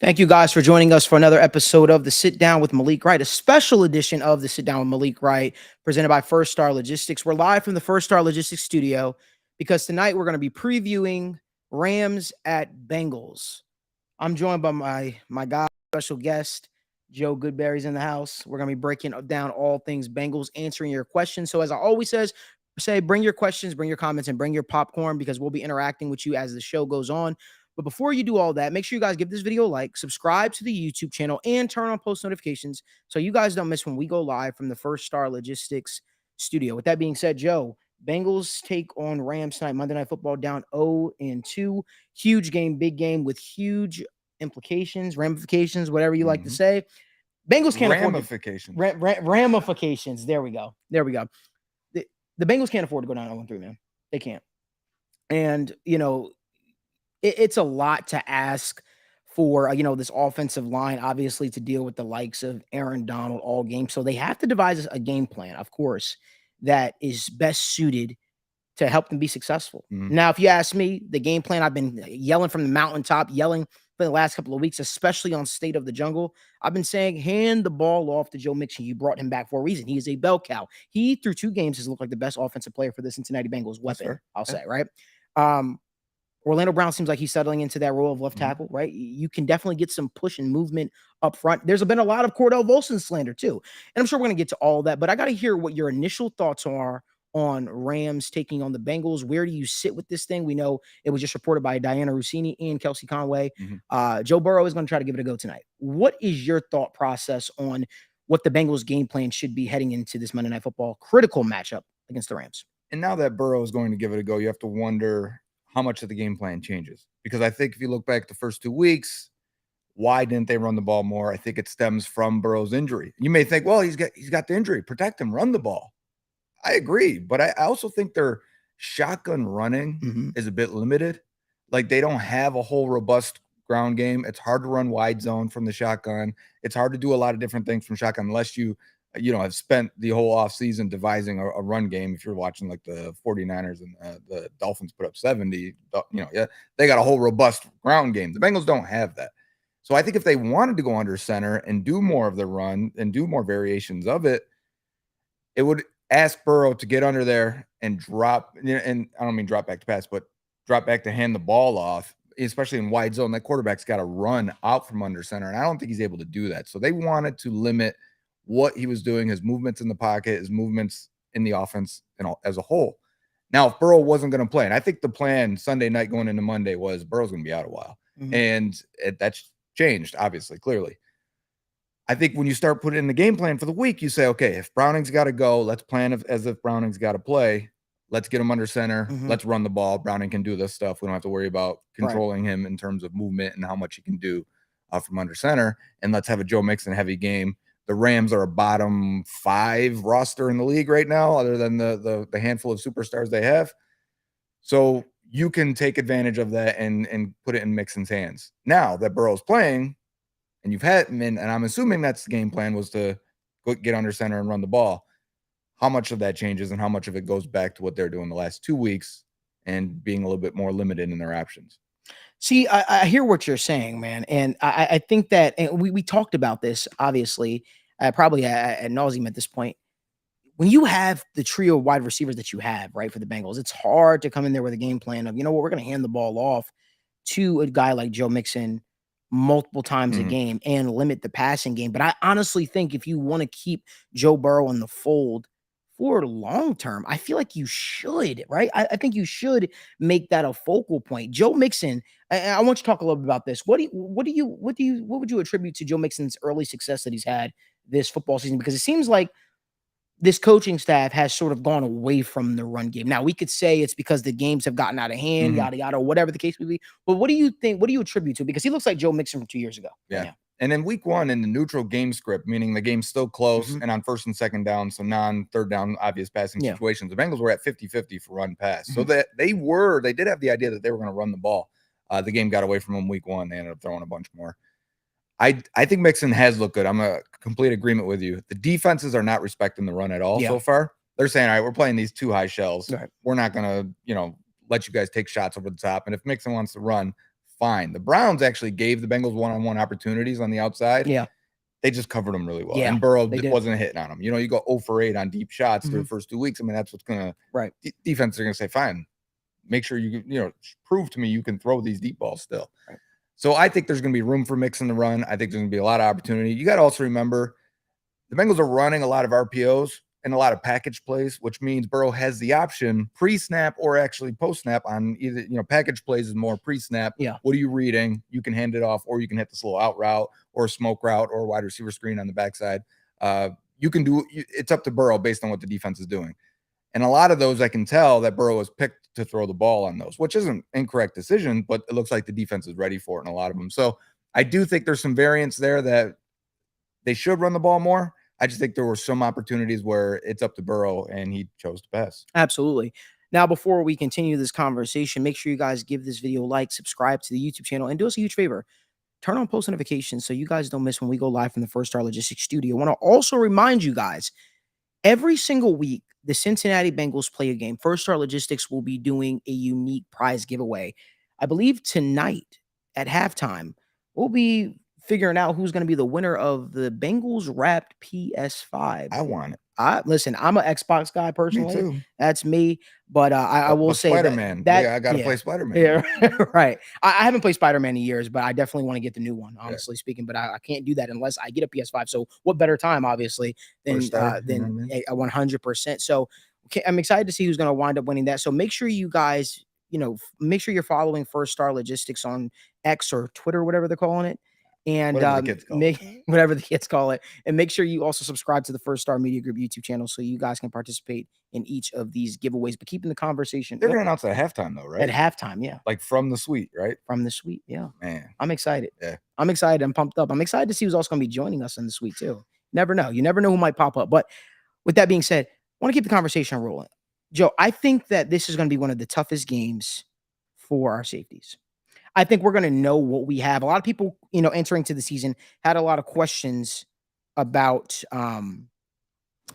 Thank you guys for joining us for another episode of the Sit Down with Malik Wright, a special edition of the Sit Down with Malik Wright, presented by First Star Logistics. We're live from the First Star Logistics studio because tonight we're going to be previewing Rams at Bengals. I'm joined by my guy, special guest, Joe Goodberry's in the house. We're going to be breaking down all things Bengals, answering your questions. So as I always say, bring your questions, bring your comments, and bring your popcorn because we'll be interacting with you as the show goes on. But before you do all that, make sure you guys give this video a like, subscribe to the YouTube channel, and turn on post notifications so you guys don't miss when we go live from the First Star Logistics studio. With that being said, Joe, Bengals take on Rams tonight, Monday Night Football, down 0-2. Huge game, big game with huge implications, ramifications, whatever you like to say. Bengals can't afford ramifications. Ramifications. There we go. The Bengals can't afford to go down 0-3, man. They can't. And, it's a lot to ask for, this offensive line, obviously, to deal with the likes of Aaron Donald all game. So they have to devise a game plan, of course, that is best suited to help them be successful. Now, if you ask me, the game plan, I've been yelling from the mountaintop, yelling for the last couple of weeks, especially on State of the Jungle. I've been saying, hand the ball off to Joe Mixon. You brought him back for a reason. He is a bell cow. He, through 2 games, has looked like the best offensive player for the Cincinnati Bengals weapon, I'll say, right? Orlando Brown seems like he's settling into that role of left tackle, right? You can definitely get some push and movement up front. There's been a lot of Cordell Volson slander too. And I'm sure we're going to get to all that, but I got to hear what your initial thoughts are on Rams taking on the Bengals. Where do you sit with this thing? We know it was just reported by Diana Rossini and Kelsey Conway. Joe Burrow is going to try to give it a go tonight. What is your thought process on what the Bengals game plan should be heading into this Monday Night Football critical matchup against the Rams? And now that Burrow is going to give it a go, you have to wonder how much of the game plan changes. Because I think if you look back the first 2 weeks, why didn't they run the ball more? I think it stems from Burrow's injury. You may think, well, he's got the injury. Protect him, run the ball. I agree. But I also think their shotgun running is a bit limited. Like they don't have a whole robust ground game. It's hard to run wide zone from the shotgun. It's hard to do a lot of different things from shotgun unless you have spent the whole offseason devising a run game. If you're watching like the 49ers and the Dolphins put up 70, they got a whole robust ground game. The Bengals don't have that. So I think if they wanted to go under center and do more of the run and do more variations of it, it would ask Burrow to get under there and drop, and I don't mean drop back to pass, but drop back to hand the ball off, especially in wide zone. That quarterback's got to run out from under center, and I don't think he's able to do that. So they wanted to limit what he was doing, his movements in the pocket, his movements in the offense as a whole. Now, if Burrow wasn't going to play, and I think the plan Sunday night going into Monday was Burrow's going to be out a while. And that's changed, obviously, clearly. I think when you start putting in the game plan for the week, you say, okay, if Browning's got to go, let's plan as if Browning's got to play. Let's get him under center. Let's run the ball. Browning can do this stuff. We don't have to worry about controlling him in terms of movement and how much he can do from under center. And let's have a Joe Mixon heavy game. The Rams are a bottom 5 roster in the league right now, other than the handful of superstars they have. So you can take advantage of that and put it in Mixon's hands. Now that Burrow's playing, and you've had him in, and I'm assuming that's the game plan was to get under center and run the ball. How much of that changes and how much of it goes back to what they're doing the last 2 weeks and being a little bit more limited in their options? See, I hear what you're saying, man. And I think that, and we talked about this, obviously, probably ad nauseum at this point. When you have the trio of wide receivers that you have, right, for the Bengals, it's hard to come in there with a game plan of, we're going to hand the ball off to a guy like Joe Mixon multiple times a game and limit the passing game. But I honestly think if you want to keep Joe Burrow in the fold for long term, I feel like you should, right? I think you should make that a focal point. Joe Mixon, I want you to talk a little bit about this. What would you attribute to Joe Mixon's early success that he's had this football season? Because it seems like this coaching staff has sort of gone away from the run game. Now, we could say it's because the games have gotten out of hand, yada, yada, whatever the case may be. But what do you think? What do you attribute to it? Because he looks like Joe Mixon from 2 years ago. Yeah. And in week 1, in the neutral game script, meaning the game's still close and on first and second down, so non-third down, obvious passing situations, the Bengals were at 50-50 for run pass. So that they did have the idea that they were going to run the ball. The game got away from them week 1. They ended up throwing a bunch more. I think Mixon has looked good. I'm a complete agreement with you. The defenses are not respecting the run at all so far. They're saying, all right, we're playing these 2 high shells. We're not going to, let you guys take shots over the top. And if Mixon wants to run, fine. The Browns actually gave the Bengals one-on-one opportunities on the outside. Yeah. They just covered them really well. Yeah, And Burrow they did. wasn't hitting on them. You know, you go 0 for 8 on deep shots through Mhm. the first 2 weeks. I mean, that's what's going to Right. defense are going to say, fine, make sure prove to me you can throw these deep balls still. Right. So I think there's going to be room for mixing the run. I think there's going to be a lot of opportunity. You got to also remember the Bengals are running a lot of RPOs and a lot of package plays, which means Burrow has the option pre-snap or actually post-snap on either, package plays is more pre-snap. Yeah. What are you reading? You can hand it off, or you can hit the slow out route or a smoke route or a wide receiver screen on the backside. You can do it's up to Burrow based on what the defense is doing. And a lot of those, I can tell that Burrow has picked to throw the ball on those, which isn't an incorrect decision, but it looks like the defense is ready for it in a lot of them. So I do think there's some variance there that they should run the ball more. I just think there were some opportunities where it's up to Burrow and he chose to pass. Absolutely. Now, before we continue this conversation, make sure you guys give this video a like, subscribe to the YouTube channel, and do us a huge favor. Turn on post notifications so you guys don't miss when we go live from the First Star Logistics studio. I want to also remind you guys, every single week, the Cincinnati Bengals play a game. First Star Logistics will be doing a unique prize giveaway. I believe tonight at halftime, we'll be figuring out who's going to be the winner of the Bengals wrapped PS5. I want it. Listen, I'm an Xbox guy personally. Me too. That's me. But I will say Spider-Man. I got to play Spider-Man. Yeah, right. I haven't played Spider-Man in years, but I definitely want to get the new one, honestly speaking. But I can't do that unless I get a PS5. So what better time, obviously, than 100%. So I'm excited to see who's going to wind up winning that. So make sure you guys, make sure you're following First Star Logistics on X or Twitter, whatever they're calling it. And whatever the kids call it, and make sure you also subscribe to the First Star Media Group YouTube channel so you guys can participate in each of these giveaways. But keeping the conversation, they're going to announce at halftime, though, right? At halftime, yeah, like from the suite, right? From the suite, yeah. Man, I'm excited. Yeah, I'm excited. I'm pumped up. I'm excited to see who's also going to be joining us in the suite too. Never know. You never know who might pop up. But with that being said, I want to keep the conversation rolling. Joe, I think that this is going to be one of the toughest games for our safeties. I think we're going to know what we have. A lot of people, entering to the season had a lot of questions about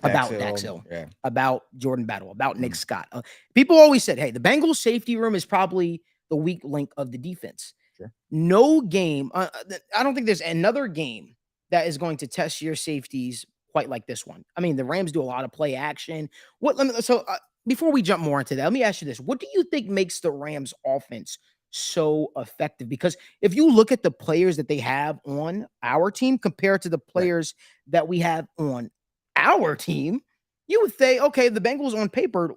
Dax Hill, about Jordan Battle, about Nick Scott. People always said, hey, the Bengals safety room is probably the weak link of the defense. Sure. No game. I don't think there's another game that is going to test your safeties quite like this one. I mean, the Rams do a lot of play action. Before we jump more into that, let me ask you this. What do you think makes the Rams offense so effective? Because if you look at the players that they have on our team compared to the players that we have on our team, you would say, okay, the Bengals on paper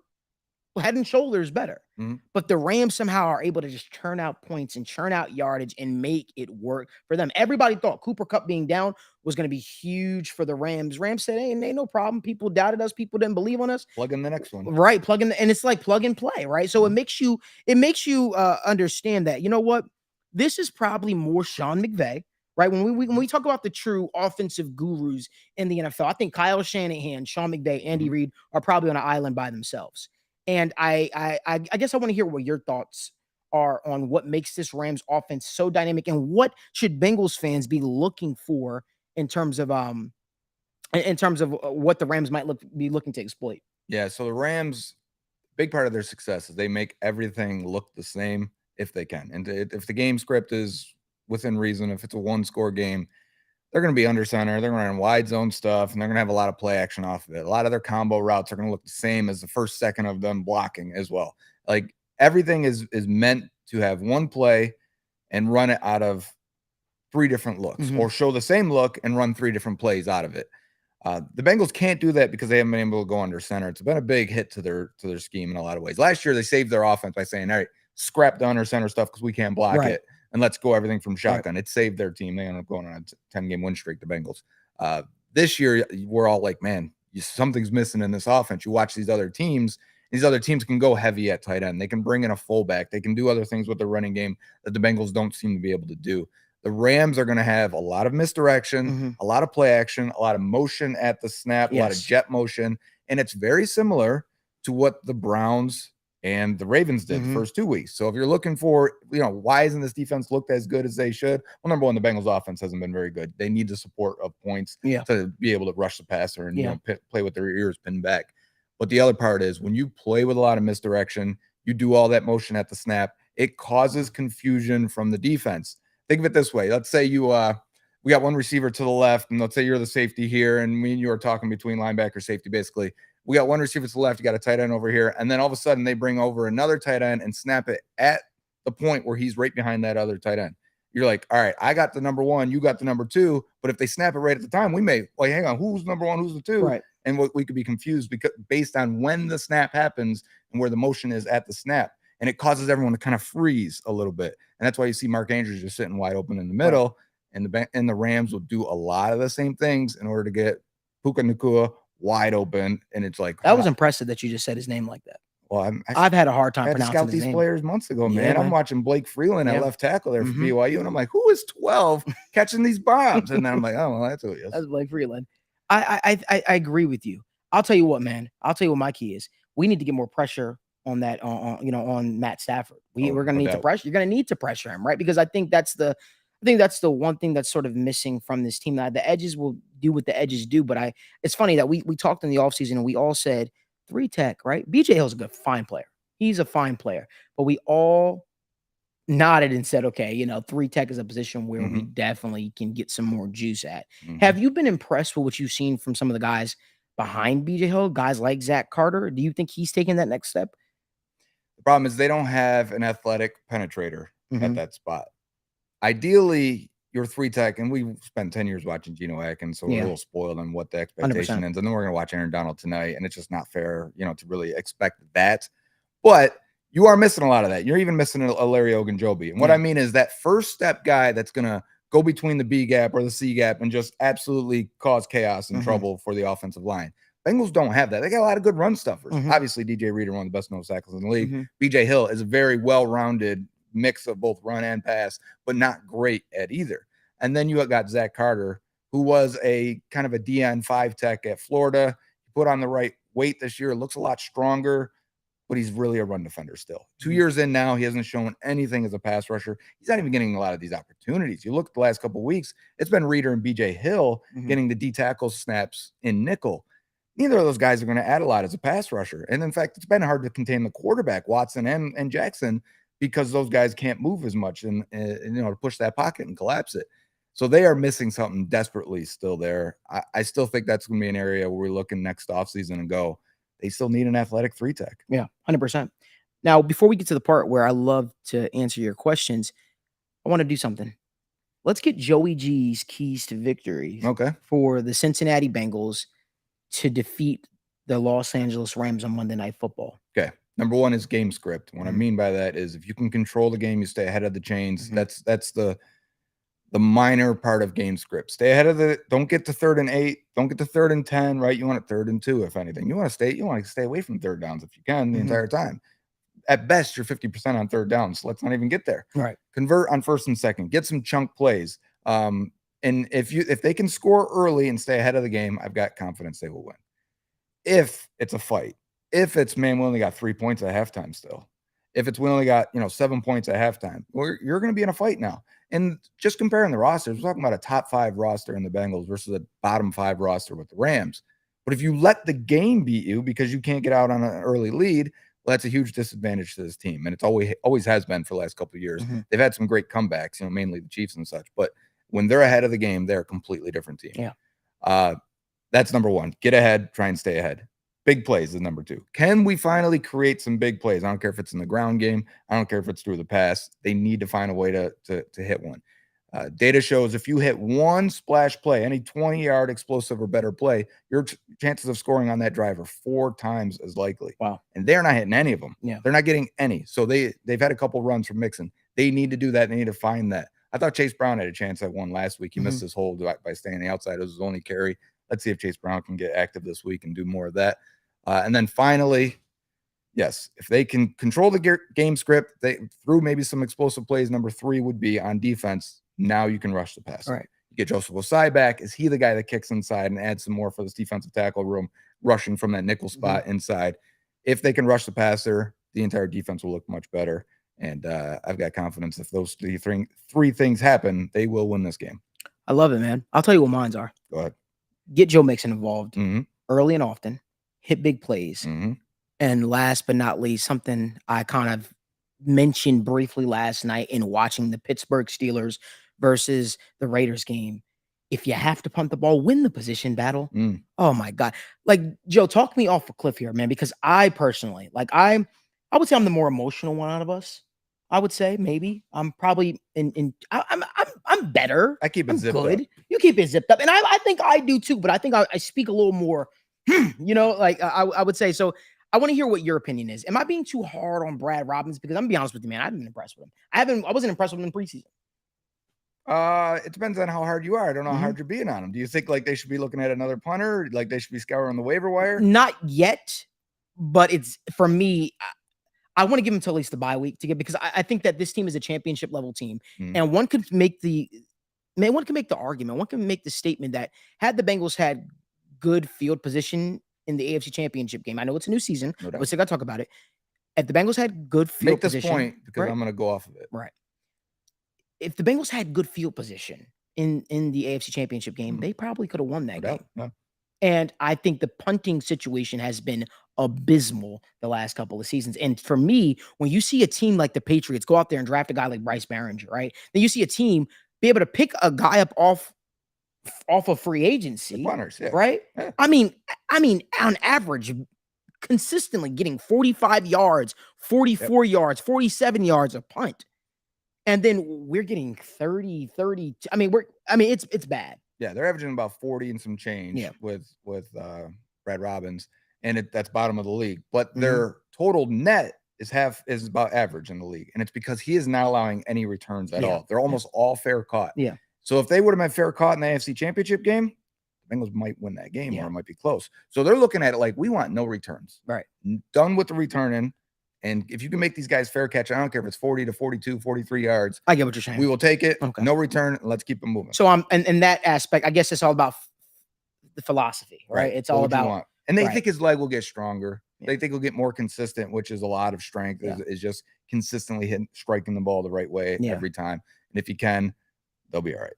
head and shoulders better. Mm-hmm. But the Rams somehow are able to just churn out points and churn out yardage and make it work for them. Everybody thought Cooper Kupp being down was going to be huge for the Rams. Rams said, hey, ain't no problem. People doubted us. People didn't believe on us. Plug in the next one. Right. Plug in. And it's like plug and play. Right. So it makes you understand that, you know what? This is probably more Sean McVay. Right. When we talk about the true offensive gurus in the NFL, I think Kyle Shanahan, Sean McVay, Andy Reid are probably on an island by themselves. And I guess I want to hear what your thoughts are on what makes this Rams offense so dynamic and what should Bengals fans be looking for in terms of what the Rams might be looking to exploit. Yeah, so the Rams, big part of their success is they make everything look the same if they can. And if the game script is within reason, if it's a one-score game, they're going to be under center. They're going to run wide zone stuff, and they're going to have a lot of play action off of it. A lot of their combo routes are going to look the same as the first second of them blocking as well. Like everything is meant to have one play and run it out of 3 different looks, or show the same look and run 3 different plays out of it. The Bengals can't do that because they haven't been able to go under center. It's been a big hit to their scheme in a lot of ways. Last year, they saved their offense by saying, all right, scrap the under center stuff because we can't block it. And let's go everything from shotgun. It saved their team. They ended up going on a 10-game win streak, the Bengals. This year, we're all like, man, something's missing in this offense. You watch these other teams. These other teams can go heavy at tight end. They can bring in a fullback. They can do other things with the running game that the Bengals don't seem to be able to do. The Rams are going to have a lot of misdirection, a lot of play action, a lot of motion at the snap, a lot of jet motion. And it's very similar to what the Browns and the Ravens did the first 2 weeks. So if you're looking for, why isn't this defense looked as good as they should? Well, number one, the Bengals offense hasn't been very good. They need the support of points to be able to rush the passer and play with their ears pinned back. But the other part is when you play with a lot of misdirection, you do all that motion at the snap, It causes confusion from the defense. Think of it this way. Let's say we got one receiver to the left, and let's say you're the safety here, and me and you are talking between linebacker safety, basically. We got one receiver to the left, you got a tight end over here, and then all of a sudden they bring over another tight end and snap it at the point where he's right behind that other tight end. You're like, all right, I got the number one, you got the number two, but if they snap it right at the time, we may, like, hang on, who's number one, who's the two? Right. And we could be confused because based on when the snap happens and where the motion is at the snap. And it causes everyone to kind of freeze a little bit. And that's why you see Mark Andrews just sitting wide open in the middle. Right. And the Rams will do a lot of the same things in order to get Puka Nacua wide open. And it's like, that was impressive that you just said his name like that. Well, I've had a hard time pronouncing pronouncing these players months ago, man. Yeah, man. I'm watching Blake Freeland at left tackle there for BYU, and I'm like, who is 12 catching these bombs? And then I'm like, oh, well, that's who he is. That's Blake Freeland. I agree with you. I'll tell you what, man. I'll tell you what my key is. We need to get more pressure on that, on Matt Stafford. We're gonna need to pressure. You're gonna need to pressure him, right? Because I think that's the one thing that's sort of missing from this team. Now, the edges will do what the edges do, but it's funny that we talked in the offseason and we all said 3 tech, right? BJ Hill's a fine player. He's a fine player, but we all nodded and said, okay, 3 tech is a position where we definitely can get some more juice at. Have you been impressed with what you've seen from some of the guys behind BJ Hill, guys like Zach Carter? Do you think he's taking that next step? The problem is they don't have an athletic penetrator at that spot. Ideally, your 3 tech, and we spent 10 years watching Geno Atkins, so we're a little spoiled on what the expectation 100%. is. And then we're going to watch Aaron Donald tonight, and it's just not fair, to really expect that. But you are missing a lot of that. You're even missing a Larry Ogunjobi. And what I mean is that first step guy that's going to go between the B gap or the C gap and just absolutely cause chaos and trouble for the offensive line. Bengals don't have that. They got a lot of good run stuffers. Obviously, DJ Reader, one of the best nose tackles in the league. BJ Hill is a very well-rounded mix of both run and pass, but not great at either. And then you got Zach Carter, who was a kind of a DN5 tech at Florida. He put on the right weight this year. Looks a lot stronger, but he's really a run defender still. 2 years in now, he hasn't shown anything as a pass rusher. He's not even getting a lot of these opportunities. You look at the last couple of weeks, it's been Reader and BJ Hill getting the D tackle snaps in nickel. Neither of those guys are going to add a lot as a pass rusher. And in fact, it's been hard to contain the quarterback, Watson and Jackson, because those guys can't move as much and to push that pocket and collapse it. So they are missing something desperately still there. I still think that's going to be an area where we're looking next offseason and go, they still need an athletic 3 tech. Yeah, 100%. Now, before we get to the part where I love to answer your questions, I want to do something. Let's get Joey G's keys to victory for the Cincinnati Bengals to defeat the Los Angeles Rams on Monday Night Football. Okay. Number one is game script. What I mean by that is if you can control the game, you stay ahead of the chains. That's the minor part of game script. Stay ahead of don't get to 3rd and 8. Don't get to 3rd and 10, right? You want it 3rd and 2, if anything. You want to stay away from 3rd downs if you can the entire time. At best, you're 50% on 3rd down. So let's not even get there. Right. Convert on 1st and 2nd. Get some chunk plays. And if they can score early and stay ahead of the game, I've got confidence they will win. If it's a fight, if it's, man, we only got 3 points at halftime still. If it's we only got 7 points at halftime, you're going to be in a fight now. And just comparing the rosters, we're talking about a top 5 roster in the Bengals versus a bottom 5 roster with the Rams. But if you let the game beat you because you can't get out on an early lead, well, that's a huge disadvantage to this team. And it's always has been for the last couple of years. They've had some great comebacks, mainly the Chiefs and such. But when they're ahead of the game, they're a completely different team. Yeah. That's number one. Get ahead, try and stay ahead. Big plays is number 2. Can we finally create some big plays? I don't care if it's in the ground game. I don't care if it's through the pass. They need to find a way to hit one. Data shows if you hit one splash play, any 20-yard explosive or better play, your chances of scoring on that drive are 4 times as likely. Wow. And they're not hitting any of them. Yeah. They're not getting any. So they've had a couple runs from Mixon. They need to do that. They need to find that. I thought Chase Brown had a chance at one last week. He missed his hold by staying the outside. It was his only carry. Let's see if Chase Brown can get active this week and do more of that. And then finally, yes, if they can control the game script, through maybe some explosive plays, number 3 would be on defense. Now you can rush the pass. Right. You get Joseph Ossai back. Is he the guy that kicks inside and adds some more for this defensive tackle room, rushing from that nickel spot inside? If they can rush the passer, the entire defense will look much better. And I've got confidence if those three things happen, they will win this game. I love it, man. I'll tell you what mines are. Go ahead. Get Joe Mixon involved early and often. Hit big plays. And last but not least, something I kind of mentioned briefly last night in watching the Pittsburgh Steelers versus the Raiders game. If you have to punt the ball, win the position battle. Oh my God. Like, Joe, talk me off a cliff here, man, because I personally, like, I would say I'm the more emotional one out of us. I would say maybe I'm probably I'm better. I keep it I'm zipped good. up. You keep it zipped up, and I think I do too. But I think I speak a little more, like I would say. So I want to hear what your opinion is. Am I being too hard on Brad Robbins? Because I'm gonna be honest with you, man, I didn't impress with him. I wasn't impressed with him in preseason. It depends on how hard you are. I don't know how hard you're being on them. Do you think like they should be looking at another punter? Like they should be scouring the waiver wire? Not yet, but it's for me. I want to give him till at least the bye week to get, because I think that this team is a championship level team, and one could make the argument, one can make the statement that had the Bengals had good field position in the AFC Championship game, I know it's a new season, we still got to talk about it. If the Bengals had good field position, make this point because I'm going to go off of it. Right. If the Bengals had good field position in the AFC Championship game, they probably could have won that game. No. And I think the punting situation has been abysmal the last couple of seasons. And for me, when you see a team like the Patriots go out there and draft a guy like Bryce Behringer, right? Then you see a team be able to pick a guy up off of free agency, punters, right? Yeah. I mean, on average, consistently getting 45 yards, 44 yards, 47 yards a punt. And then we're getting 30. It's bad. Yeah, they're averaging about 40 and some change with Brad Robbins, and that's bottom of the league. But their total net is about average in the league, and it's because he is not allowing any returns at all. They're almost all fair caught. Yeah. So if they would have been fair caught in the AFC Championship game, the Bengals might win that game, or it might be close. So they're looking at it like, we want no returns. Right. Done with the returning. And if you can make these guys fair catch, I don't care if it's 40 to 42, 43 yards. I get what you're saying. We will take it. Okay. No return. Let's keep them moving. So in that aspect, I guess it's all about the philosophy, right? It's all about. And they think his leg will get stronger. They think he'll get more consistent, which is a lot of strength. Is just consistently striking the ball the right way every time. And if he can, they'll be all right.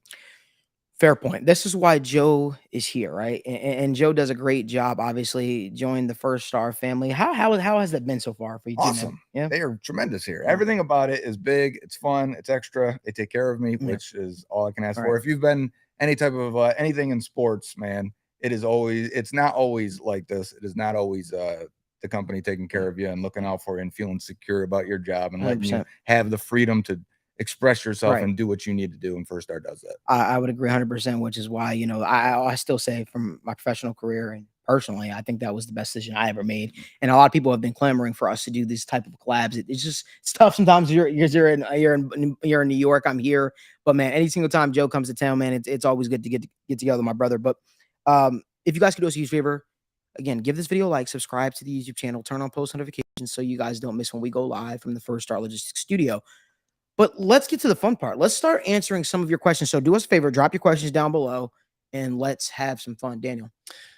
Fair point. This is why Joe is here, right? And Joe does a great job, obviously, joined the First Star family. How has that been so far for you? Awesome. Yeah, they are tremendous here. Everything about it is big. It's fun. It's extra. They take care of me, which is all I can ask for. If you've been any type of anything in sports, man, it's not always like this. It is not always the company taking care of you and looking out for you and feeling secure about your job and letting you have the freedom to express yourself and do what you need to do, and First Star does that. I would agree 100%, which is why, I still say from my professional career and personally, I think that was the best decision I ever made. And a lot of people have been clamoring for us to do this type of collabs. It's tough sometimes. You're in New York, I'm here, but man, any single time Joe comes to town, man, it's always good to get together with my brother. But if you guys could do us a huge favor, again, give this video a like, subscribe to the YouTube channel, turn on post notifications so you guys don't miss when we go live from the First Star Logistics studio. But let's get to the fun part. Let's start answering some of your questions. So do us a favor, drop your questions down below, and let's have some fun. Daniel.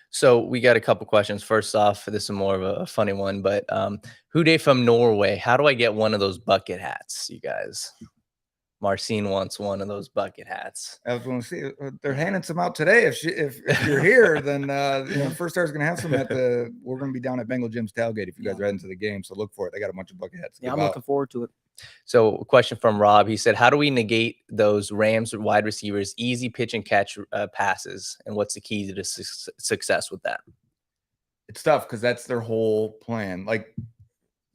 So we got a couple questions. First off, this is more of a funny one, but Hude from Norway, how do I get one of those bucket hats, you guys? Marcin wants one of those bucket hats. I was going to see they're handing some out today. If you're here, then First Star is going to have some we're going to be down at Bengal Gym's tailgate if you guys are heading to the game. So look for it. They got a bunch of bucket hats. Yeah, I'm looking forward to it. So a question from Rob. He said, how do we negate those Rams wide receivers, easy pitch and catch passes? And what's the key to success with that? It's tough because that's their whole plan. Like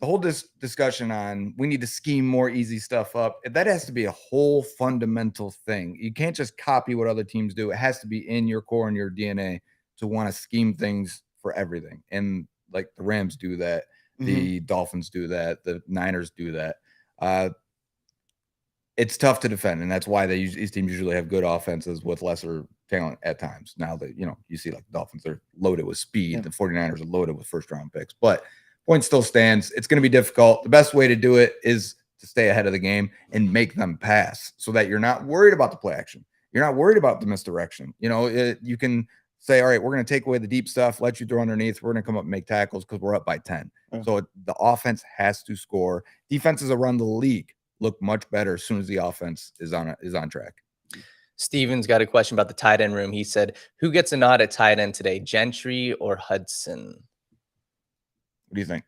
the whole discussion on we need to scheme more easy stuff up. That has to be a whole fundamental thing. You can't just copy what other teams do. It has to be in your core and your DNA to want to scheme things for everything. And like the Rams do that. The Dolphins do that. The Niners do that. It's tough to defend, and that's why these teams usually have good offenses with lesser talent at times. Now that you see like the Dolphins, they're loaded with speed. The 49ers are loaded with first-round picks, but point still stands. It's going to be difficult. The best way to do it is to stay ahead of the game and make them pass so that you're not worried about the play action. You're not worried about the misdirection. You can say, all right, we're going to take away the deep stuff, let you throw underneath. We're going to come up and make tackles because we're up by 10. So the offense has to score. Defenses around the league look much better as soon as the offense is on track. Steven's got a question about the tight end room. He said, who gets a nod at tight end today, Gentry or Hudson? What do you think?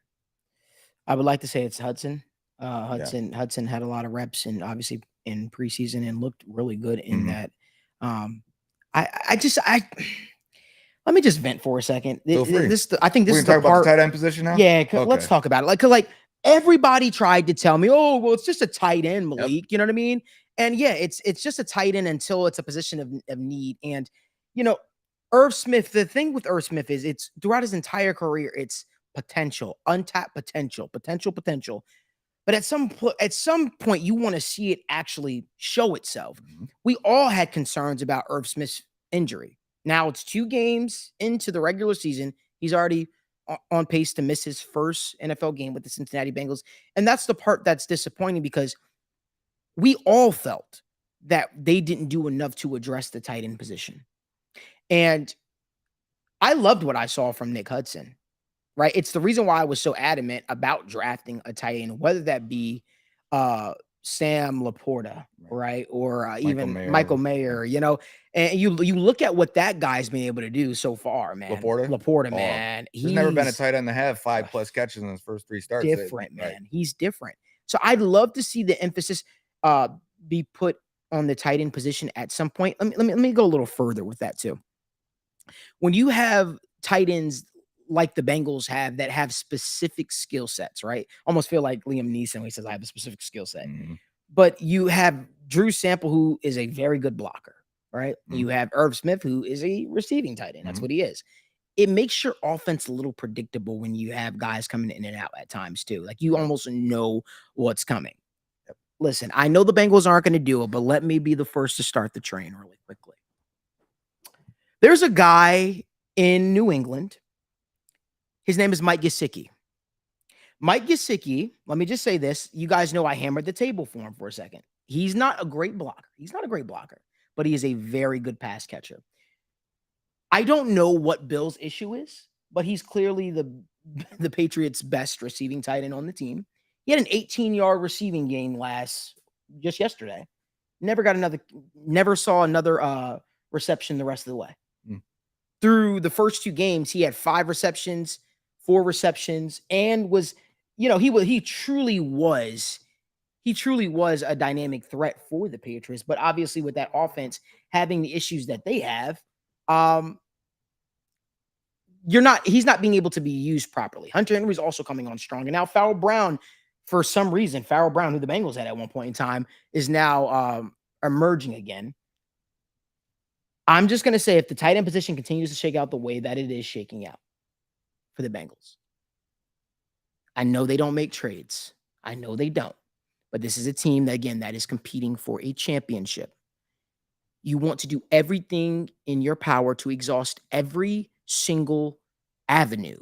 I would like to say it's Hudson. Hudson had a lot of reps and obviously in preseason and looked really good in that. Let me just vent for a second. Feel free. I think this We is can the talk about part. the tight end position now. Yeah, let's talk about it. Like everybody tried to tell me, oh, well, it's just a tight end, Malik. You know what I mean? And yeah, it's just a tight end until it's a position of need. And Irv Smith. The thing with Irv Smith is it's throughout his entire career, it's potential, untapped potential. But at some point, you want to see it actually show itself. We all had concerns about Irv Smith's injury. Now it's 2 games into the regular season. He's already on pace to miss his first NFL game with the Cincinnati Bengals. And that's the part that's disappointing because we all felt that they didn't do enough to address the tight end position. And I loved what I saw from Nick Hudson, right? It's the reason why I was so adamant about drafting a tight end, whether that be Sam Laporta, right? Or even Michael Mayer, and you look at what that guy's been able to do so far, man. Laporta, man. He's never been a tight end to have 5+ catches in his first 3 starts. Different, man. He's different. So I'd love to see the emphasis be put on the tight end position at some point. Let me go a little further with that too. When you have tight ends like the Bengals have that have specific skill sets, right? Almost feel like Liam Neeson when he says I have a specific skill set. But you have Drew Sample, who is a very good blocker, right? You have Irv Smith, who is a receiving tight end. That's what he is. It makes your offense a little predictable when you have guys coming in and out at times too. Like you almost know what's coming. Listen, I know the Bengals aren't going to do it, but let me be the first to start the train really quickly. There's a guy in New England. His name is Mike Gesicki. Mike Gesicki, let me just say this. You guys know I hammered the table for him for a second. He's not a great blocker. But he is a very good pass catcher. I don't know what Bill's issue is, but he's clearly the Patriots' best receiving tight end on the team. He had an 18-yard receiving game just yesterday. Never saw another reception the rest of the way. Through the first 2 games, he had 5 receptions, 4 receptions, and was, he truly was a dynamic threat for the Patriots. But obviously, with that offense having the issues that they have, he's not being able to be used properly. Hunter Henry's also coming on strong, and now Farrell Brown, for some reason, who the Bengals had at one point in time, is now emerging again. I'm just going to say if the tight end position continues to shake out the way that it is shaking out for the Bengals, I know they don't make trades. I know they don't. But this is a team that is competing for a championship. You want to do everything in your power to exhaust every single avenue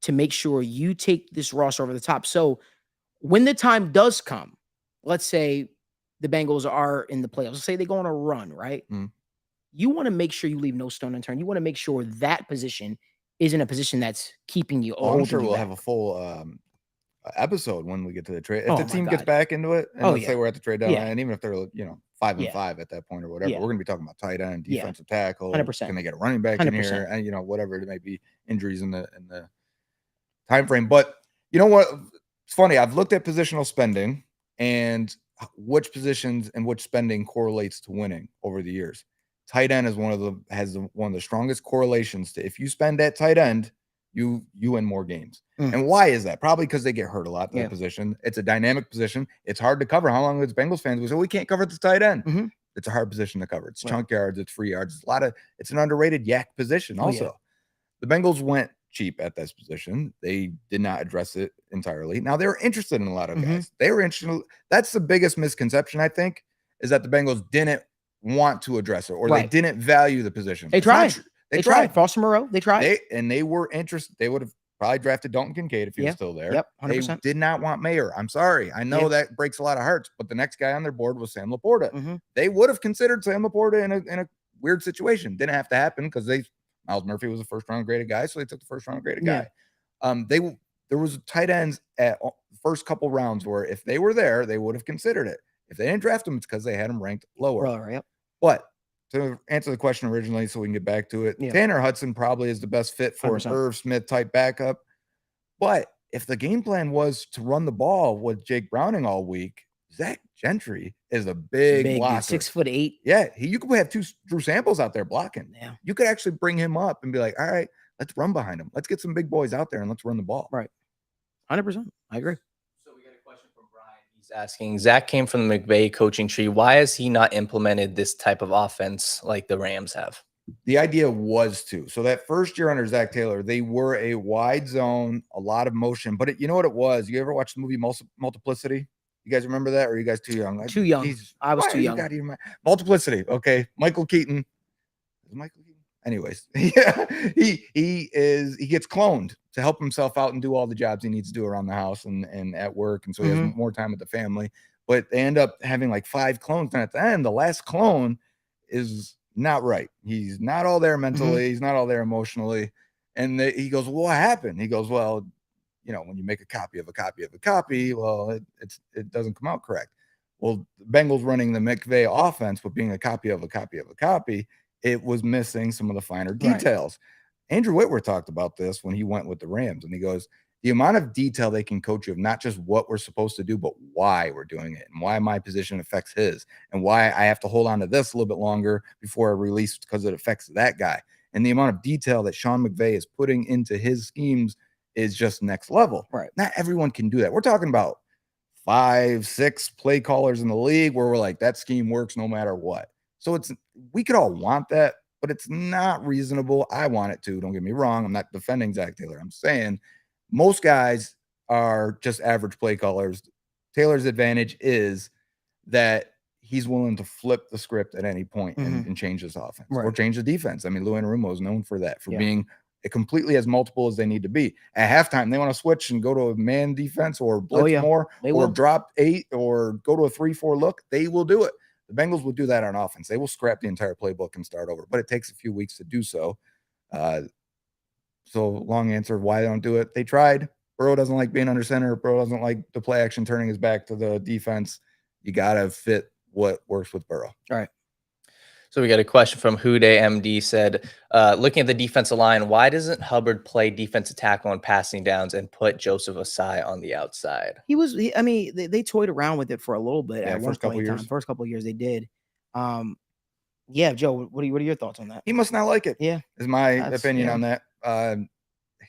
to make sure you take this roster over the top. So when the time does come, let's say the Bengals are in the playoffs, let's say they go on a run, right? You want to make sure you leave no stone unturned. You want to make sure that position isn't a position that's keeping you. I'm sure we'll have a full episode when we get to the trade. If the team gets back into it, and let's say we're at the trade deadline, and even if they're 5-5 at that point or whatever, we're going to be talking about tight end, defensive tackle. 100%. Can they get a running back in here? And whatever it may be, injuries in the time frame. But you know what? It's funny. I've looked at positional spending and which positions and which spending correlates to winning over the years. Tight end is one of the strongest correlations to if you spend at tight end, you win more games. And why is that? Probably because they get hurt a lot in that position. It's a dynamic position. It's hard to cover. How long as Bengals fans we say we can't cover the tight end? It's a hard position to cover. It's chunk yards, it's free yards. It's an underrated yak position also. The Bengals went cheap at this position. They did not address it entirely. Now they were interested in a lot of guys. They were interested. That's the biggest misconception, I think, is that the Bengals didn't want to address it or they didn't value the position. They tried. They tried. Foster Moreau. They tried. They were interested. They would have probably drafted Dalton Kincaid if he was still there. 100%. They did not want Mayer. I'm sorry. I know that breaks a lot of hearts, but the next guy on their board was Sam Laporta. They would have considered Sam Laporta in a weird situation. Didn't have to happen because Miles Murphy was a first-round graded guy, so they took the first-round graded guy. There was tight ends at the first couple rounds where if they were there, they would have considered it. If they didn't draft him, it's because they had him ranked lower. But to answer the question originally, so we can get back to it, Tanner Hudson probably is the best fit for 100%. An Irv Smith type backup. But if the game plan was to run the ball with Jake Browning all week, Zach Gentry is a big blocker. Dude, 6'8". Yeah, you could have 2 Drew Samples out there blocking. Yeah. You could actually bring him up and be like, all right, let's run behind him. Let's get some big boys out there and let's run the ball. Right. 100%. I agree. So we got a question from Brian. He's asking, Zach came from the McVay coaching tree. Why has he not implemented this type of offense like the Rams have? The idea was to. So that first year under Zack Taylor, they were a wide zone, a lot of motion. But you know what it was? You ever watch the movie Multiplicity? You guys remember that? Or are you guys too young? Too young. I was too young. Multiplicity. Okay. Michael Keaton. Is it Michael Keaton? Anyways, yeah, he gets cloned to help himself out and do all the jobs he needs to do around the house and at work. And so he has more time with the family. But they end up having like 5 clones. And at the end, the last clone is not right. He's not all there mentally. He's not all there emotionally. And he goes, well, what happened? He goes, well, you know, when you make a copy of a copy of a copy, well, it doesn't come out correct. Well, the Bengals running the McVay offense, but being a copy of a copy of a copy, it was missing some of the finer details. Right. Andrew Whitworth talked about this when he went with the Rams, and he goes, the amount of detail they can coach you of not just what we're supposed to do, but why we're doing it and why my position affects his and why I have to hold on to this a little bit longer before I release because it affects that guy. And the amount of detail that Sean McVay is putting into his schemes is just next level. Right. Not everyone can do that. We're talking about 5, 6 play callers in the league where we're like, that scheme works no matter what. So we could all want that, but it's not reasonable. I want it to. Don't get me wrong. I'm not defending Zack Taylor. I'm saying most guys are just average play callers. Taylor's advantage is that he's willing to flip the script at any point and change his offense or change the defense. I mean, Lou Anarumo is known for that, for being completely as multiple as they need to be. At halftime, they want to switch and go to a man defense or blitz more or drop 8 or go to a 3-4 look. They will do it. The Bengals will do that on offense. They will scrap the entire playbook and start over, but it takes a few weeks to do so. So long answer why they don't do it. They tried. Burrow doesn't like being under center. Burrow doesn't like the play action, turning his back to the defense. You got to fit what works with Burrow. All right. So we got a question from Hude MD said, looking at the defensive line, why doesn't Hubbard play defensive tackle on passing downs and put Joseph Ossai on the outside? I mean, they toyed around with it for a little bit at one point in time. First couple of years they did. Yeah, Joe, what are your thoughts on that? He must not like it. Yeah. Is my opinion on that.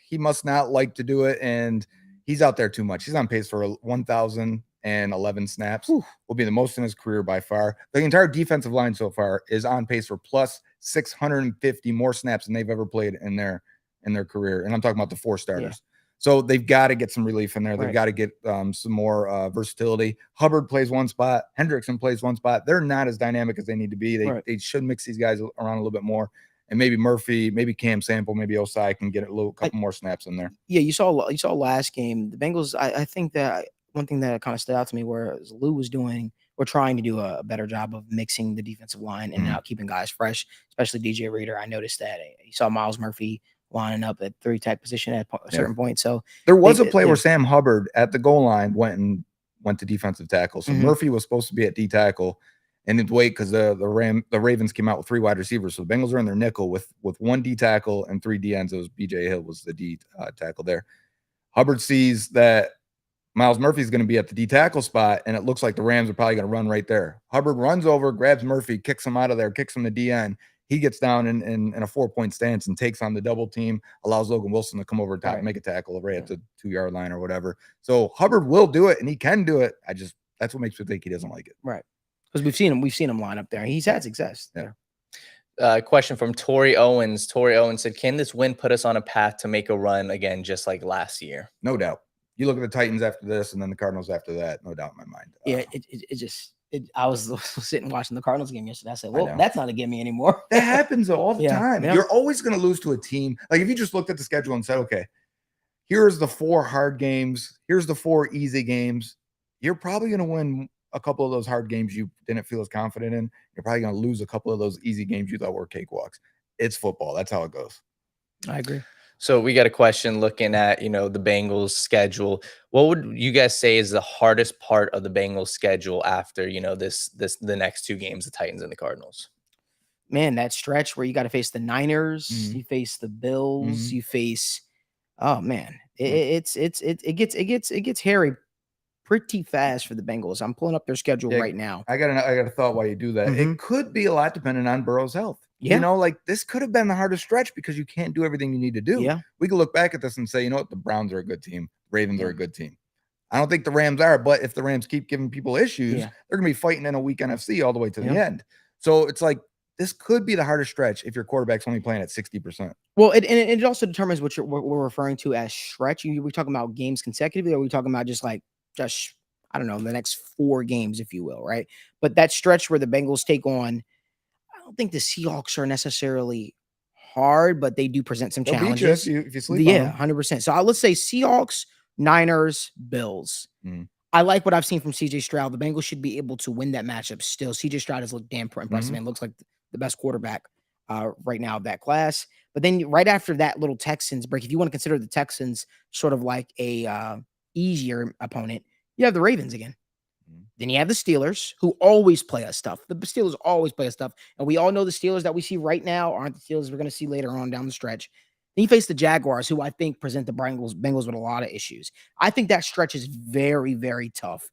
He must not like to do it, and he's out there too much. He's on pace for 1,011 snaps. Will be the most in his career by far. The entire defensive line so far is on pace for plus 650 more snaps than they've ever played in their career. And I'm talking about the 4 starters. Yeah. So they've got to get some relief in there. They've got to get some more versatility. Hubbard plays one spot. Hendrickson plays one spot. They're not as dynamic as they need to be. They should mix these guys around a little bit more. And maybe Murphy, maybe Cam Sample, maybe Ossai can get a couple more snaps in there. Yeah, you saw last game. The Bengals, I think that one thing that kind of stood out to me was Lou was trying to do a better job of mixing the defensive line and out keeping guys fresh, especially DJ Reader. I noticed that you saw Miles Murphy lining up at 3-tech position at a certain point. So there was a play where Sam Hubbard at the goal line went to defensive tackle. So Murphy was supposed to be at D tackle. And then wait, because the Ravens came out with 3 wide receivers. So the Bengals are in their nickel with 1 D tackle and 3 D ends. It was BJ Hill was the D tackle there. Hubbard sees that Miles Murphy's going to be at the D tackle spot, and it looks like the Rams are probably going to run right there. Hubbard runs over, grabs Murphy, kicks him out of there, kicks him to D end. He gets down in a 4-point stance and takes on the double team, allows Logan Wilson to come over top and make a tackle right at the 2-yard line or whatever. So Hubbard will do it, and he can do it. That's what makes me think he doesn't like it. Right. Because we've seen him line up there. He's had success there. Question from Tori Owens. Tori Owens said, can this win put us on a path to make a run again, just like last year? No doubt. You look at the Titans after this and then the Cardinals after that, no doubt in my mind. Yeah, I was sitting watching the Cardinals game yesterday. I said, well, that's not a gimme anymore. That happens all the time. Yeah. You're always going to lose to a team. Like if you just looked at the schedule and said, okay, here's the 4 hard games. Here's the 4 easy games. You're probably going to win a couple of those hard games you didn't feel as confident in. You're probably going to lose a couple of those easy games you thought were cakewalks. It's football. That's how it goes. I agree. So we got a question looking at, the Bengals schedule. What would you guys say is the hardest part of the Bengals schedule after, the next 2 games, the Titans and the Cardinals? Man, that stretch where you got to face the Niners, you face the Bills, you face Oh man, it gets hairy pretty fast for the Bengals. I'm pulling up their schedule right now. I got a thought while you do that. Mhm. It could be a lot dependent on Burrow's health. Yeah. You know, like this could have been the hardest stretch because you can't do everything you need to do. Yeah. We could look back at this and say, you know what, the Browns are a good team. Ravens Yeah. are a good team. I don't think the Rams are, but if the Rams keep giving people issues, Yeah. they're going to be fighting in a weak NFC all the way to the Yeah. end. So it's like this could be the hardest stretch if your quarterback's only playing at 60%. Well, it also determines what we're referring to as stretch. We're talking about games consecutively, or are we talking about just I don't know, the next 4 games, if you will, right? But that stretch where the Bengals take on, I don't think the Seahawks are necessarily hard, but they do present some They'll beat you challenges. if you sleep on Yeah, them. 100%. So let's say Seahawks, Niners, Bills. Mhm. I like what I've seen from CJ Stroud. The Bengals should be able to win that matchup still. CJ Stroud has looked damn impressive, Mhm. man. Looks like the best quarterback right now of that class. But then right after that little Texans break, if you want to consider the Texans sort of like a easier opponent, you have the Ravens again. Mhm. Then you have the Steelers, who always play us tough. The Steelers always play us tough. And we all know the Steelers that we see right now aren't the Steelers we're going to see later on down the stretch. Then you face the Jaguars, who I think present the Bengals with a lot of issues. I think that stretch is very, very tough.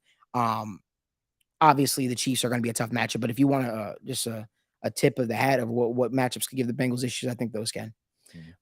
Obviously, the Chiefs are going to be a tough matchup, but if you want just a tip of the hat of what matchups could give the Bengals issues, I think those can.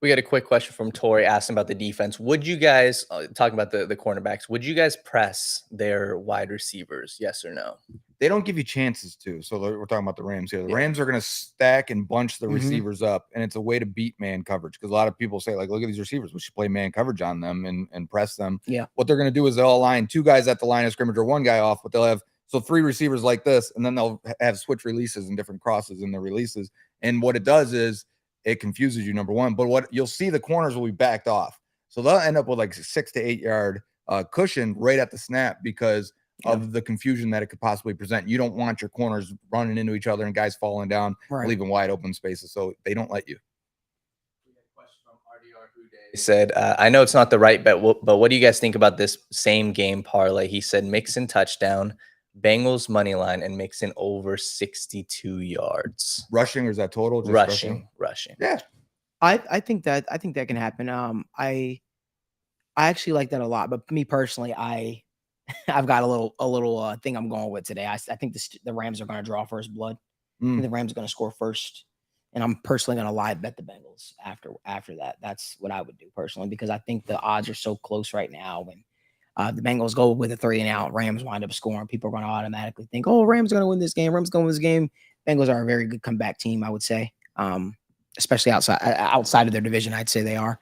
We got a quick question from Tori asking about the defense. Would you guys, talking about the cornerbacks, would you guys press their wide receivers? Yes or no? They don't give you chances to. So we're talking about the Rams here. The Yeah. Rams are going to stack and bunch the Mhm. receivers up, and it's a way to beat man coverage because a lot of people say, like, look at these receivers. We should play man coverage on them and press them. Yeah. What they're going to do is they'll align 2 guys at the line of scrimmage or 1 guy off, but they'll have 3 receivers like this, and then they'll have switch releases and different crosses in the releases. And what it does is it confuses you, number one. But what you'll see, the corners will be backed off. So they'll end up with like 6 to 8 yard cushion right at the snap because of the confusion that it could possibly present. You don't want your corners running into each other and guys falling down, leaving wide open spaces. So they don't let you. We got a question from RDR Who said, I know it's not the right bet, but what do you guys think about this same game parlay? He said Mixon touchdown, Bengals money line, and Mixon over 62 yards. Rushing, or is that total? Just rushing. Yeah. I think that can happen. I actually like that a lot, but me personally, I've got a little thing I'm going with today. I think the Rams are going to draw first blood. I think the Rams are going to score first, and I'm personally going to live bet the Bengals after that. That's what I would do personally because I think the odds are so close right now. When the Bengals go with a 3 and out, Rams wind up scoring. People are going to automatically think, "Oh, Rams are going to win this game. Rams going to win this game." Bengals are a very good comeback team, I would say, especially outside of their division. I'd say they are.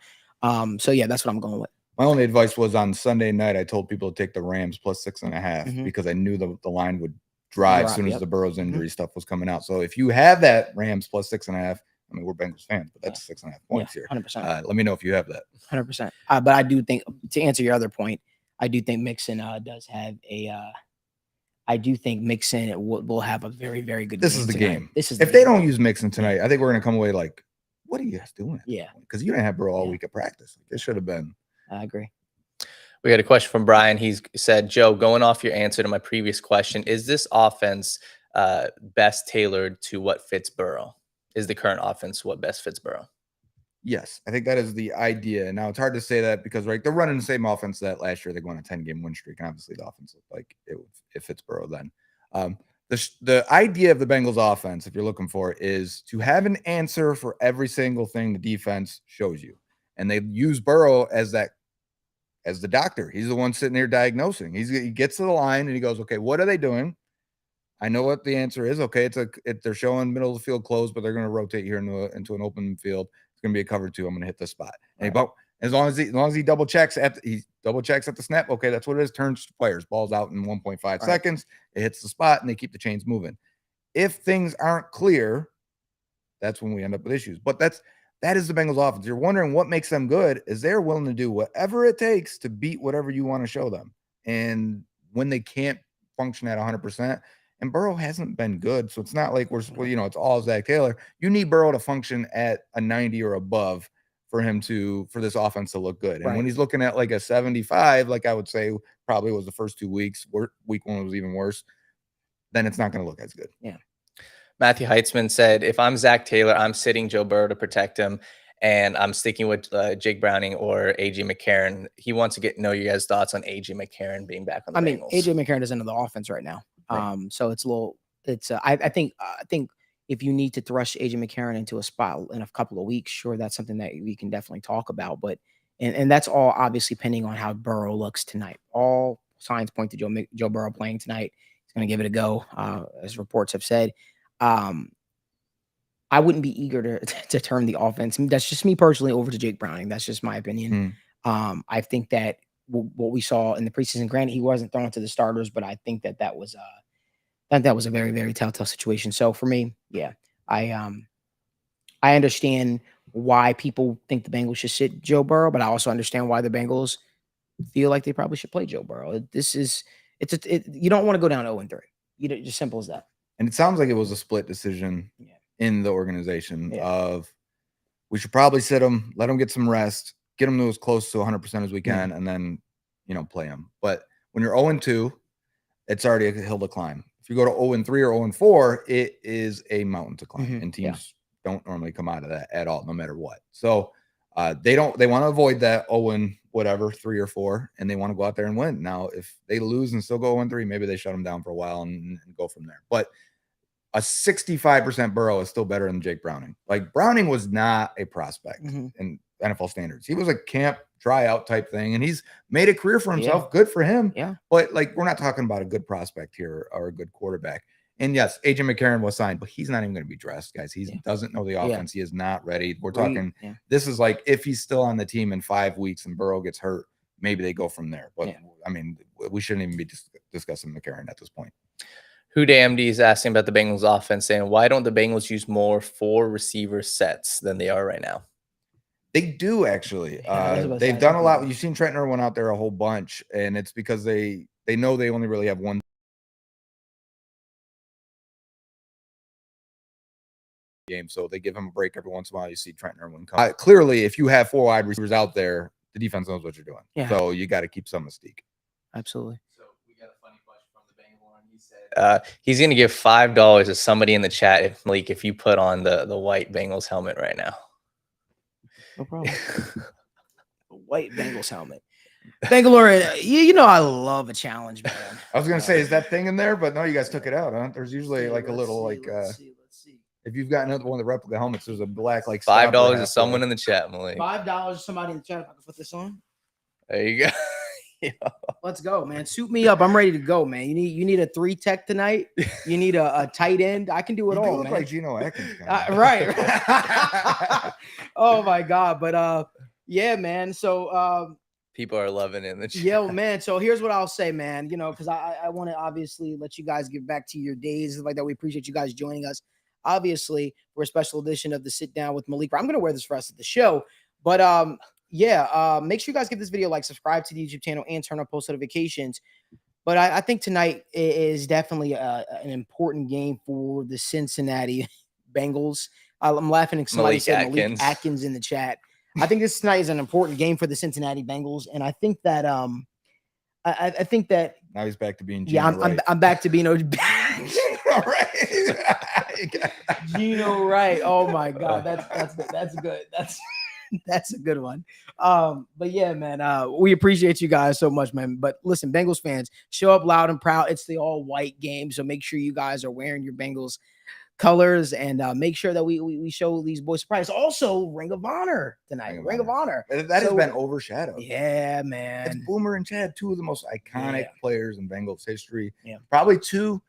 So yeah, that's what I'm going with. My only advice was on Sunday night, I told people to take the Rams plus 6.5 because I knew the line would drive as soon as the Burrow's injury stuff was coming out. So if you have that Rams plus 6.5, I mean, we're Bengals fans, but that's 6.5 points here. 100%. Let me know if you have that. 100%. But I do think, to answer your other point, I do think Mixon does have a. I do think Mixon will have a very, very good. This is the tonight. game. This is if they don't use Mixon tonight, I think we're going to come away like, what are you guys doing? Yeah, because you didn't have Burrow all week of practice. It should have been. I agree. We got a question from Brian. He said, Joe, going off your answer to my previous question, is this offense best tailored to what fits Burrow? Is the current offense what best fits Burrow? Yes, I think that is the idea. Now, it's hard to say that because they're running the same offense that last year. They go on a 10-game win streak, and obviously the offense looked like it fits Burrow then. The idea of the Bengals offense, if you're looking for it, is to have an answer for every single thing the defense shows you. And they use Burrow as the doctor. He's the one sitting there diagnosing. He gets to the line and he goes, okay, what are they doing? I know what the answer is. Okay, they're showing middle of the field closed, but they're going to rotate here into an open field. It's going to be a cover 2. I'm going to hit this spot. And as long as he double checks at the snap, okay, that's what it is. Turns, fires, balls out in 1.5 seconds. It hits the spot, and they keep the chains moving. If things aren't clear, that's when we end up with issues. But that is the Bengals offense. You're wondering what makes them good is they're willing to do whatever it takes to beat whatever you want to show them. And when they can't function at 100%, and Burrow hasn't been good, so it's not like it's all Zack Taylor. You need Burrow to function at a 90 or above for this offense to look good. And when he's looking at like a 75, like I would say probably was the first 2 weeks, week 1 was even worse, then it's not going to look as good. Yeah. Matthew Heitzman said, if I'm Zack Taylor, I'm sitting Joe Burrow to protect him. and I'm sticking with Jake Browning or AJ McCarron. He wants to know you guys' thoughts on AJ McCarron being back on the Bengals. AJ McCarron doesn't know the offense right now. Right. So it's a little. It's I think if you need to thrust AJ McCarron into a spot in a couple of weeks, sure, that's something that we can definitely talk about. But and that's all obviously pending on how Burrow looks tonight. All signs point to Joe Burrow playing tonight. He's going to give it a go, as reports have said. I wouldn't be eager to turn the offense. That's just me personally over to Jake Browning. That's just my opinion. I think that what we saw in the preseason, granted, he wasn't thrown to the starters, but I think that was a very, very telltale situation. So for me, yeah, I understand why people think the Bengals should sit Joe Burrow, but I also understand why the Bengals feel like they probably should play Joe Burrow. You don't want to go down 0-3. Just simple as that. And it sounds like it was a split decision in the organization of we should probably sit him, let him get some rest, get him to as close to 100% as we can, and then, play him. But when you're 0-2, it's already a hill to climb. If you go to 0-3 or 0-4, it is a mountain to climb, and teams don't normally come out of that at all, no matter what. So they want to avoid that 0-3 or 4, and they want to go out there and win. Now, if they lose and still go 0-3, maybe they shut them down for a while and go from there. But a 65% Burrow is still better than Jake Browning. Like, Browning was not a prospect in NFL standards. He was a camp tryout type thing, and he's made a career for himself. Good for him. Yeah. But we're not talking about a good prospect here or a good quarterback. And yes, AJ McCarron was signed, but he's not even going to be dressed, guys. He doesn't know the offense. He is not ready. We're talking, this is like if he's still on the team in 5 weeks and Burrow gets hurt, maybe they go from there. But I mean, we shouldn't even be discussing McCarron at this point. Huda MD is asking about the Bengals offense, saying, why don't the Bengals use more 4 receiver sets than they are right now? They do, actually. They've done a lot. You've seen Trent Irwin out there a whole bunch, and it's because they know they only really have one game, so they give him a break every once in a while. You see Trent Irwin come. Clearly, if you have 4 wide receivers out there, the defense knows what you're doing. So you got to keep some mystique. Absolutely. He's going to give $5 to somebody in the chat if you put on the white Bengals helmet right now. No problem. White Bengals helmet. Bangalore, I love a challenge, man. I was going to say, is that thing in there? But no, you guys took it out, huh? There's usually like a little let's see. If you've got another one of the replica helmets, there's a black $5 to someone in the chat, Malik. $5 to somebody in the chat. If I can put this on. There you go. Let's go, man. Suit me up. I'm ready to go, man. You need a 3 tech tonight. You need a tight end. I can do it all, look man. like Geno Atkins. Right. Oh my God. But yeah, man. So people are loving it in the chat. Yeah, man. So here's what I'll say, man. Because I want to obviously let you guys get back to your days like that. We appreciate you guys joining us. Obviously, for a special edition of the Sit Down with Malik. I'm gonna wear this for us at the show, but make sure you guys give this video a like, subscribe to the YouTube channel, and turn on post notifications. But I think tonight is definitely an important game for the Cincinnati Bengals. I'm laughing at somebody said Malik Atkins in the chat. I think this tonight is an important game for the Cincinnati Bengals, and I think that I think that now he's back to being Geno Wright. I'm back to being Geno Wright. Oh my God, that's good. That's a good one. But yeah, man, we appreciate you guys so much, man. But listen, Bengals fans, show up loud and proud. It's the all white game, so make sure you guys are wearing your Bengals colors and make sure that we show these boys surprise. Also, Ring of Honor tonight. Ring of Honor. That has been overshadowed. Yeah, man. It's Boomer and Chad, 2 of the most iconic players in Bengals history. Yeah. Probably 2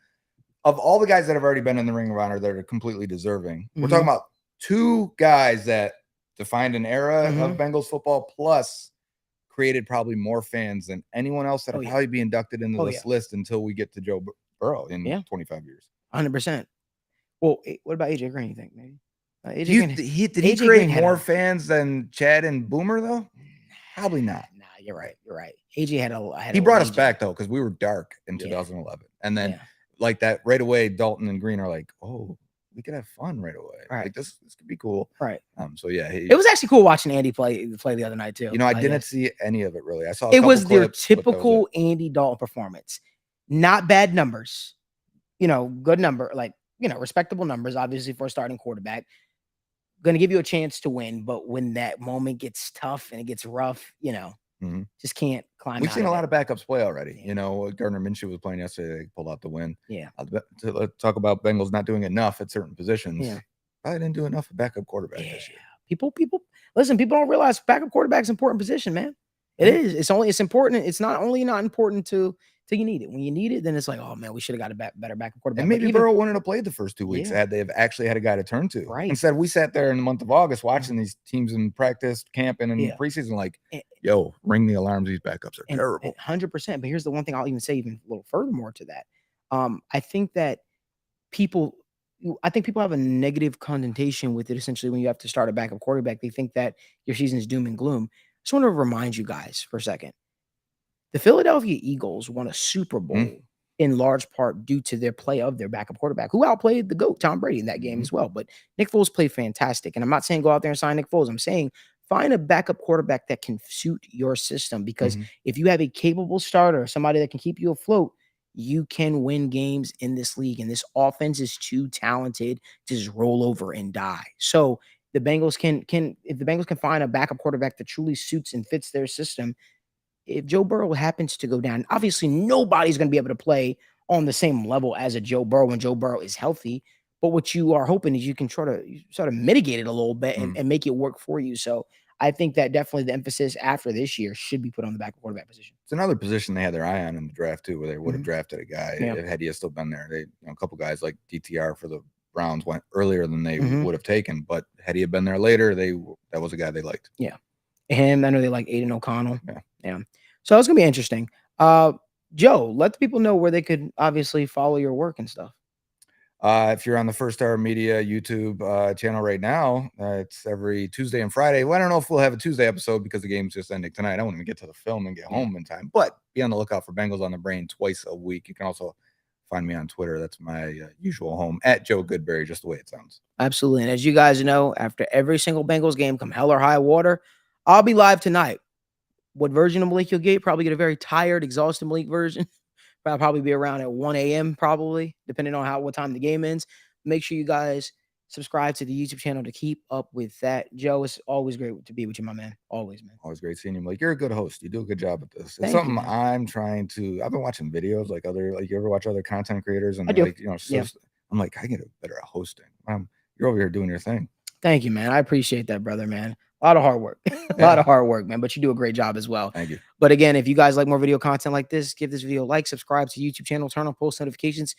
of all the guys that have already been in the Ring of Honor that are completely deserving. We're talking about 2 guys that defined an era of Bengals football, plus created probably more fans than anyone else that will probably be inducted into this list until we get to Joe Burrow in 25 years. 100%. Well, what about AJ Green, you think, maybe? Did he create more fans than Chad and Boomer, though? Probably not. Nah, you're right. AJ he brought us back, though, because we were dark in 2011. And then, like that, right away, Dalton and Green are like, oh, we could have fun right away. Right. Like this could be cool. Right. So yeah, it was actually cool watching Andy play the other night too. I didn't see any of it really. I saw it was their typical Andy Dalton performance. Not bad numbers. Good number, respectable numbers, obviously, for a starting quarterback. going to give you a chance to win. But when that moment gets tough and it gets rough, just can't climb. We've seen a lot it. of backups play already. Gardner Minshew was playing yesterday. They pulled out the win. Yeah. To talk about Bengals not doing enough at certain positions. Yeah. Probably didn't do enough at backup quarterback this year. People listen, people don't realize backup quarterback's an important position, man. It is. It's important. It's not only not important till you need it. When you need it, then it's like, oh man, we should have got a better backup quarterback. And maybe Burrow wouldn't have played the first 2 weeks had they have actually had a guy to turn to. Right. Instead, we sat there in the month of August watching these teams in practice, camping, and preseason, like, yo, ring the alarms. These backups are terrible. 100%. But here's the one thing I'll even say, even a little furthermore to that. I think that people have a negative connotation with it. Essentially, when you have to start a backup quarterback, they think that your season is doom and gloom. I just want to remind you guys for a second. The Philadelphia Eagles won a Super Bowl in large part due to their play of their backup quarterback, who outplayed the GOAT, Tom Brady, in that game as well. But Nick Foles played fantastic. And I'm not saying go out there and sign Nick Foles. I'm saying find a backup quarterback that can suit your system. Because if you have a capable starter, somebody that can keep you afloat, you can win games in this league. And this offense is too talented to just roll over and die. So the Bengals if the Bengals can find a backup quarterback that truly suits and fits their system, if Joe Burrow happens to go down, obviously nobody's going to be able to play on the same level as a Joe Burrow when Joe Burrow is healthy. But what you are hoping is you can try to sort of mitigate it a little bit and make it work for you. So I think that definitely the emphasis after this year should be put on the backup quarterback position. It's another position they had their eye on in the draft too, where they would have drafted a guy had he still been there. They, a couple guys like DTR for the Browns went earlier than they would have taken, but had he been there later, that was a guy they liked. Yeah, him. I know they like Aiden O'Connell. Yeah. So it's gonna be interesting. Joe, let the people know where they could obviously follow your work and stuff. If you're on the First Star Media YouTube channel right now, it's every Tuesday and Friday. Well, I don't know if we'll have a Tuesday episode because the game's just ending tonight. I won't even get to the film and get home in time. But be on the lookout for Bengals on the Brain twice a week. You can also find me on Twitter. That's my usual home, at Joe Goodberry, just the way it sounds. Absolutely. And as you guys know, after every single Bengals game, come hell or high water, I'll be live tonight. What version of Malik you'll get? Probably get a very tired, exhausted Malik version. I'll probably be around at 1 a.m. probably, depending on what time the game ends. Make sure you guys subscribe to the YouTube channel to keep up with that. Joe, it's always great to be with you, my man. Always, man. Always great seeing you. Like, you're a good host. You do a good job at this. Thank it's something you, I'm trying to. I've been watching videos like you ever watch other content creators and I do. Like, I'm like, I get better at hosting. You're over here doing your thing. Thank you, man. I appreciate that, brother, man. A lot of hard work. A lot of hard work, man. But you do a great job as well. Thank you. But again, if you guys like more video content like this, give this video a like, subscribe to the YouTube channel, turn on post notifications.